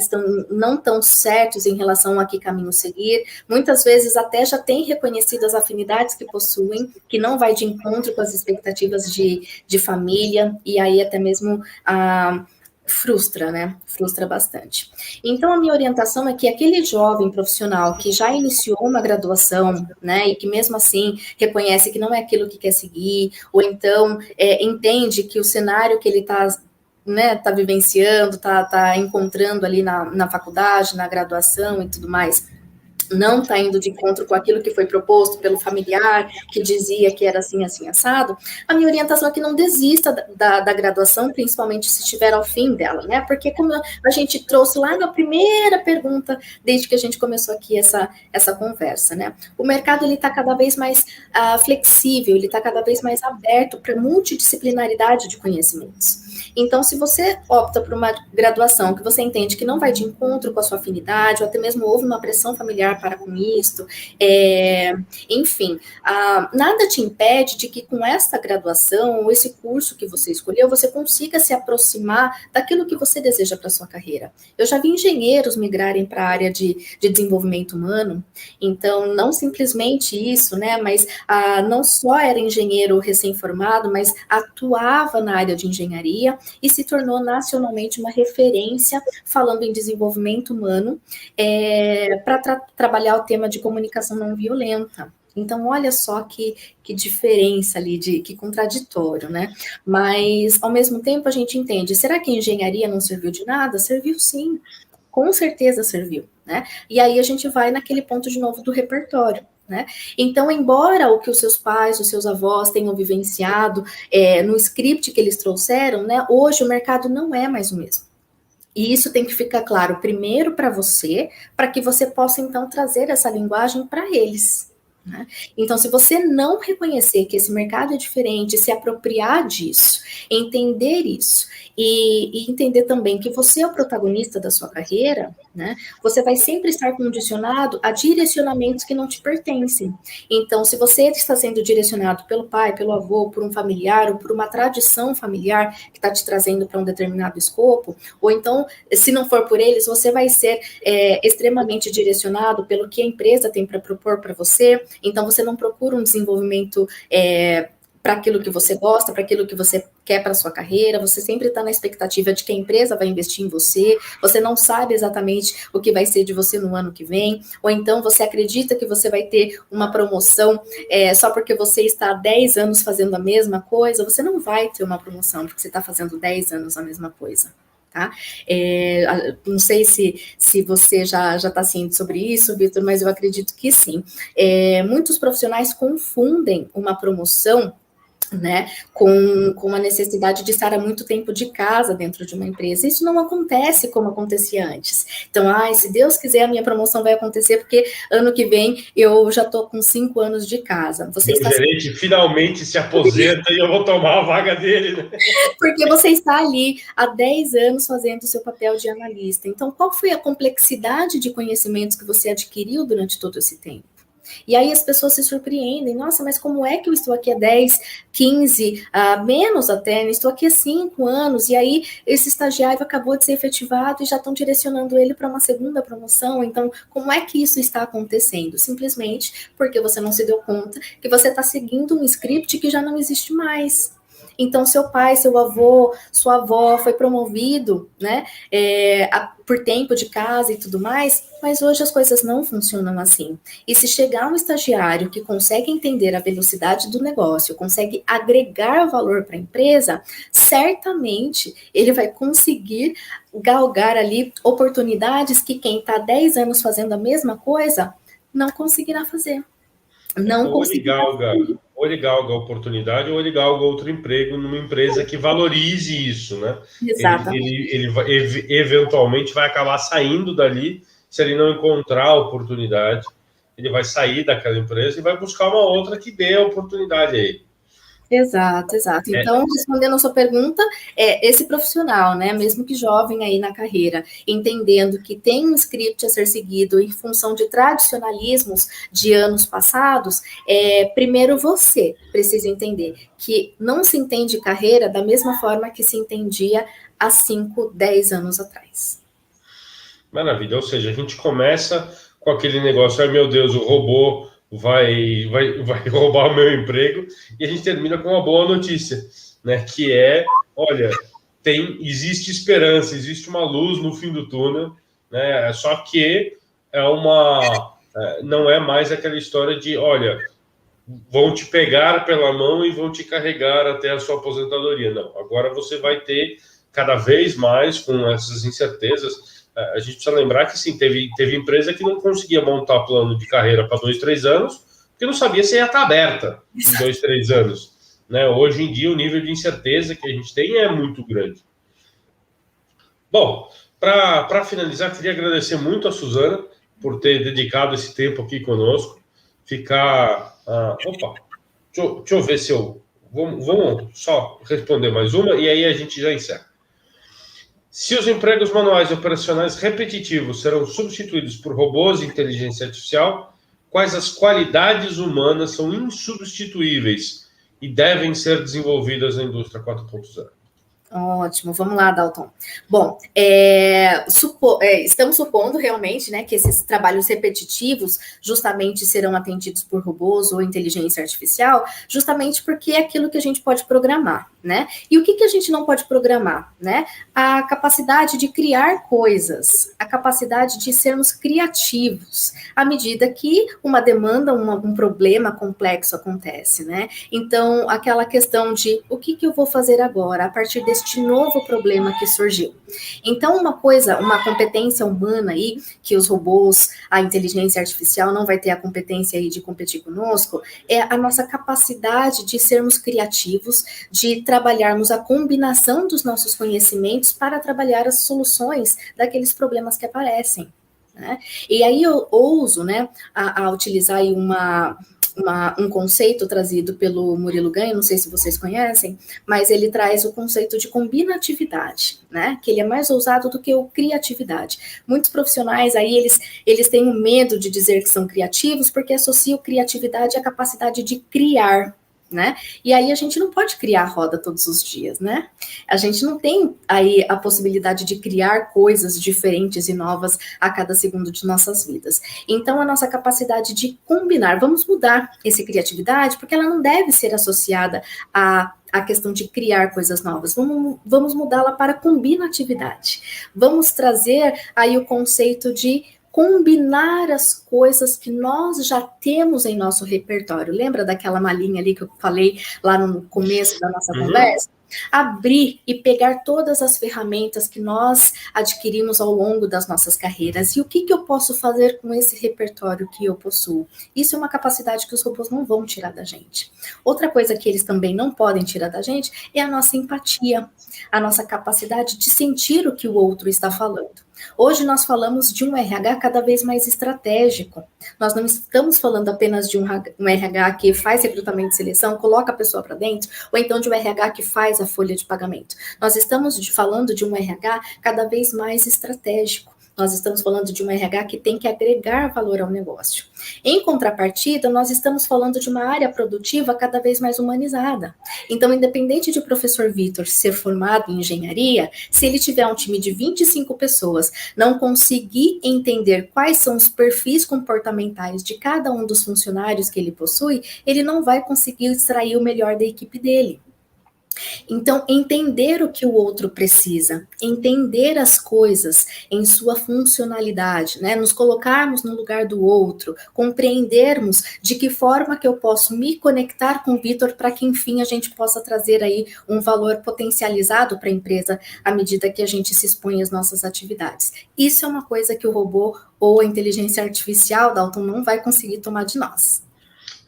não tão certos em relação a que caminho seguir. Muitas vezes até já têm reconhecido as afinidades que possuem, que não vai de encontro com as expectativas de família, e aí até mesmo frustra, né? Frustra bastante. Então, a minha orientação é que aquele jovem profissional que já iniciou uma graduação, né, e que mesmo assim reconhece que não é aquilo que quer seguir, ou então entende que o cenário que ele está, né, tá vivenciando, tá encontrando ali na faculdade, na graduação e tudo mais, não está indo de encontro com aquilo que foi proposto pelo familiar, que dizia que era assim, assim, assado, a minha orientação é que não desista da graduação, principalmente se estiver ao fim dela, né? Porque como a gente trouxe lá na primeira pergunta, desde que a gente começou aqui essa conversa, né? O mercado, ele está cada vez mais flexível, ele está cada vez mais aberto para multidisciplinaridade de conhecimentos. Então, se você opta por uma graduação que você entende que não vai de encontro com a sua afinidade, ou até mesmo houve uma pressão familiar para com isto, enfim, nada te impede de que com essa graduação, ou esse curso que você escolheu, você consiga se aproximar daquilo que você deseja para a sua carreira. Eu já vi engenheiros migrarem para a área de desenvolvimento humano, então, não simplesmente isso, né, mas não só era engenheiro recém-formado, mas atuava na área de engenharia, e se tornou nacionalmente uma referência falando em desenvolvimento humano para trabalhar o tema de comunicação não violenta. Então, olha só que diferença ali, que contraditório, né? Mas, ao mesmo tempo, a gente entende, será que a engenharia não serviu de nada? Serviu sim, com certeza serviu, né? E aí a gente vai naquele ponto de novo do repertório. Né? Então, embora o que os seus pais, os seus avós tenham vivenciado no script que eles trouxeram, né, hoje o mercado não é mais o mesmo. E isso tem que ficar claro primeiro para você, para que você possa então trazer essa linguagem para eles. Né? Então, se você não reconhecer que esse mercado é diferente, se apropriar disso, entender isso e entender também que você é o protagonista da sua carreira, né, você vai sempre estar condicionado a direcionamentos que não te pertencem. Então, se você está sendo direcionado pelo pai, pelo avô, por um familiar ou por uma tradição familiar que está te trazendo para um determinado escopo, ou então, se não for por eles, você vai ser extremamente direcionado pelo que a empresa tem para propor para você. Então, você não procura um desenvolvimento para aquilo que você gosta, para aquilo que você quer para a sua carreira, você sempre está na expectativa de que a empresa vai investir em você, você não sabe exatamente o que vai ser de você no ano que vem, ou então você acredita que você vai ter uma promoção só porque você está há 10 anos fazendo a mesma coisa, você não vai ter uma promoção porque você está fazendo 10 anos a mesma coisa. Tá? Não sei se você já está ciente sobre isso, Vitor, mas eu acredito que sim. Muitos profissionais confundem uma promoção, né, com a necessidade de estar há muito tempo de casa dentro de uma empresa. Isso não acontece como acontecia antes. Então, se Deus quiser, a minha promoção vai acontecer, porque ano que vem eu já estou com 5 anos de casa. O gerente finalmente se aposenta e eu vou tomar a vaga dele, né? Porque você está ali há 10 anos fazendo o seu papel de analista. Então, qual foi a complexidade de conhecimentos que você adquiriu durante todo esse tempo? E aí as pessoas se surpreendem, nossa, mas como é que eu estou aqui há 10, 15, menos até, eu estou aqui há 5 anos, e aí esse estagiário acabou de ser efetivado e já estão direcionando ele para uma segunda promoção, então como é que isso está acontecendo? Simplesmente porque você não se deu conta que você está seguindo um script que já não existe mais. Então, seu pai, seu avô, sua avó foi promovido, né, por tempo de casa e tudo mais, mas hoje as coisas não funcionam assim. E se chegar um estagiário que consegue entender a velocidade do negócio, consegue agregar valor para a empresa, certamente ele vai conseguir galgar ali oportunidades que quem está 10 anos fazendo a mesma coisa não conseguirá fazer. Não conseguirá fazer. Ou ele galga a oportunidade, ou ele galga outro emprego numa empresa que valorize isso, né? Exatamente. Ele vai, eventualmente vai acabar saindo dali, se ele não encontrar a oportunidade, ele vai sair daquela empresa e vai buscar uma outra que dê a oportunidade a ele. Exato, exato. Então, respondendo a sua pergunta, esse profissional, né, mesmo que jovem aí na carreira, entendendo que tem um script a ser seguido em função de tradicionalismos de anos passados, primeiro você precisa entender que não se entende carreira da mesma forma que se entendia há 5, 10 anos atrás. Maravilha, ou seja, a gente começa com aquele negócio, ai meu Deus, o robô vai roubar o meu emprego, e a gente termina com uma boa notícia, né? Que é, olha, existe esperança, existe uma luz no fim do túnel, né? Só que não é mais aquela história de, olha, vão te pegar pela mão e vão te carregar até a sua aposentadoria. Não, agora você vai ter cada vez mais com essas incertezas. A gente precisa lembrar que sim, teve empresa que não conseguia montar plano de carreira para 2, 3 anos, porque não sabia se ia estar aberta em 2, 3 anos. Né? Hoje em dia, o nível de incerteza que a gente tem é muito grande. Bom, para finalizar, queria agradecer muito a Suzana por ter dedicado esse tempo aqui conosco. Opa, deixa eu ver se eu... Vamos só responder mais uma e aí a gente já encerra. Se os empregos manuais e operacionais repetitivos serão substituídos por robôs e inteligência artificial, quais as qualidades humanas são insubstituíveis e devem ser desenvolvidas na indústria 4.0? Ótimo, vamos lá, Dalton. Bom, estamos supondo realmente, né, que esses trabalhos repetitivos justamente serão atendidos por robôs ou inteligência artificial, justamente porque é aquilo que a gente pode programar, né? E o que a gente não pode programar, né? A capacidade de criar coisas, a capacidade de sermos criativos, à medida que uma demanda, um problema complexo acontece, né? Então, aquela questão de o que eu vou fazer agora, a partir deste novo problema que surgiu. Então, uma competência humana aí, que os robôs, a inteligência artificial não vai ter a competência aí de competir conosco, é a nossa capacidade de sermos criativos, de trabalharmos a combinação dos nossos conhecimentos para trabalhar as soluções daqueles problemas que aparecem. Né? E aí eu ouso, né, a utilizar aí um conceito trazido pelo Murilo Gun, não sei se vocês conhecem, mas ele traz o conceito de combinatividade, né? Que ele é mais ousado do que o criatividade. Muitos profissionais aí, eles têm um medo de dizer que são criativos porque associam criatividade à capacidade de criar, né? E aí a gente não pode criar a roda todos os dias, né? A gente não tem aí a possibilidade de criar coisas diferentes e novas a cada segundo de nossas vidas. Então, a nossa capacidade de combinar, vamos mudar essa criatividade, porque ela não deve ser associada à questão de criar coisas novas. Vamos mudá-la para combinatividade. Vamos trazer aí o conceito de combinar as coisas que nós já temos em nosso repertório. Lembra daquela malinha ali que eu falei lá no começo da nossa conversa? Abrir e pegar todas as ferramentas que nós adquirimos ao longo das nossas carreiras. E o que eu posso fazer com esse repertório que eu possuo? Isso é uma capacidade que os robôs não vão tirar da gente. Outra coisa que eles também não podem tirar da gente é a nossa empatia, a nossa capacidade de sentir o que o outro está falando. Hoje nós falamos de um RH cada vez mais estratégico. Nós não estamos falando apenas de um RH que faz recrutamento e seleção, coloca a pessoa para dentro, ou então de um RH que faz a folha de pagamento. Nós estamos falando de um RH cada vez mais estratégico. Nós estamos falando de um RH que tem que agregar valor ao negócio. Em contrapartida, nós estamos falando de uma área produtiva cada vez mais humanizada. Então, independente de o professor Vitor ser formado em engenharia, se ele tiver um time de 25 pessoas, não conseguir entender quais são os perfis comportamentais de cada um dos funcionários que ele possui, ele não vai conseguir extrair o melhor da equipe dele. Então, entender o que o outro precisa, entender as coisas em sua funcionalidade, né? Nos colocarmos no lugar do outro, compreendermos de que forma que eu posso me conectar com o Vitor para que, enfim, a gente possa trazer aí um valor potencializado para a empresa à medida que a gente se expõe às nossas atividades. Isso é uma coisa que o robô ou a inteligência artificial, Dalton, não vai conseguir tomar de nós.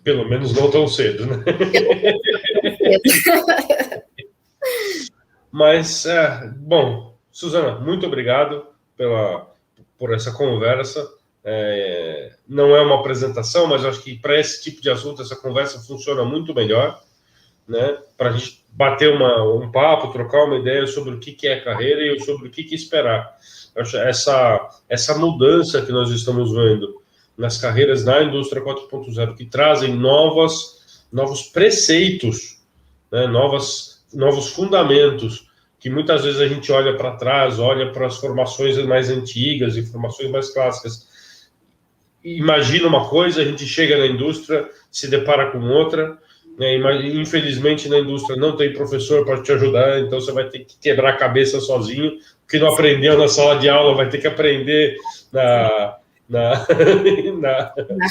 Pelo menos não tão cedo, né? Mas, bom, Suzana, muito obrigado por essa conversa. Não é uma apresentação, mas acho que para esse tipo de assunto essa conversa funciona muito melhor, né, para a gente bater um papo, trocar uma ideia sobre o que é carreira e sobre o que esperar. Eu acho essa mudança que nós estamos vendo nas carreiras na indústria 4.0, que trazem novos preceitos, né, novos fundamentos, que muitas vezes a gente olha para trás, olha para as formações mais antigas e formações mais clássicas, imagina uma coisa, a gente chega na indústria, se depara com outra, né? Infelizmente na indústria não tem professor para te ajudar, então você vai ter que quebrar a cabeça sozinho, o que não aprendeu na sala de aula vai ter que aprender na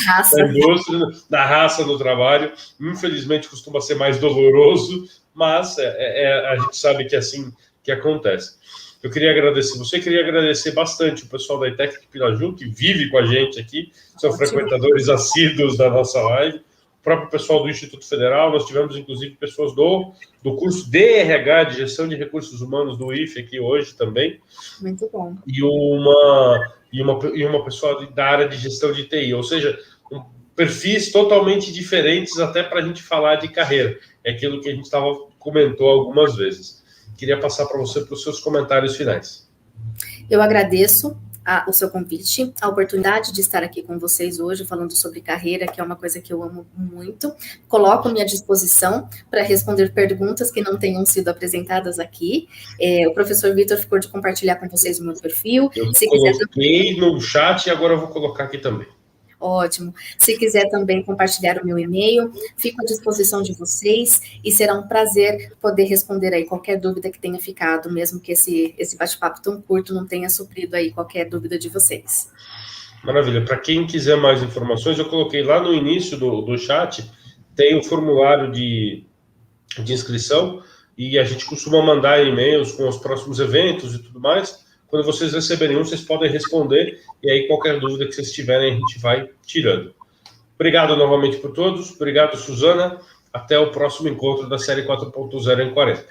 raça. indústria, na raça, no trabalho. Infelizmente costuma ser mais doloroso, mas a gente sabe que é assim que acontece. Eu queria agradecer bastante o pessoal da ETEC de Piraju, que vive com a gente aqui, são frequentadores assíduos da nossa live, o próprio pessoal do Instituto Federal, nós tivemos inclusive pessoas do curso DRH, de Gestão de Recursos Humanos do IFE aqui hoje também. Muito bom. E uma pessoa da área de Gestão de TI, ou seja, perfis totalmente diferentes até para a gente falar de carreira. É aquilo que a gente comentou algumas vezes. Queria passar para você para os seus comentários finais. Eu agradeço o seu convite, a oportunidade de estar aqui com vocês hoje falando sobre carreira, que é uma coisa que eu amo muito. Coloco-me à disposição para responder perguntas que não tenham sido apresentadas aqui. O professor Vitor ficou de compartilhar com vocês o meu perfil. Eu coloquei no chat e agora eu vou colocar aqui também. Ótimo. Se quiser também compartilhar o meu e-mail, fico à disposição de vocês e será um prazer poder responder aí qualquer dúvida que tenha ficado, mesmo que esse bate-papo tão curto não tenha suprido aí qualquer dúvida de vocês. Maravilha. Para quem quiser mais informações, eu coloquei lá no início do chat, tem o formulário de inscrição e a gente costuma mandar e-mails com os próximos eventos e tudo mais. Quando vocês receberem vocês podem responder, e aí qualquer dúvida que vocês tiverem, a gente vai tirando. Obrigado novamente por todos, obrigado, Suzana, até o próximo encontro da série 4.0 em 40.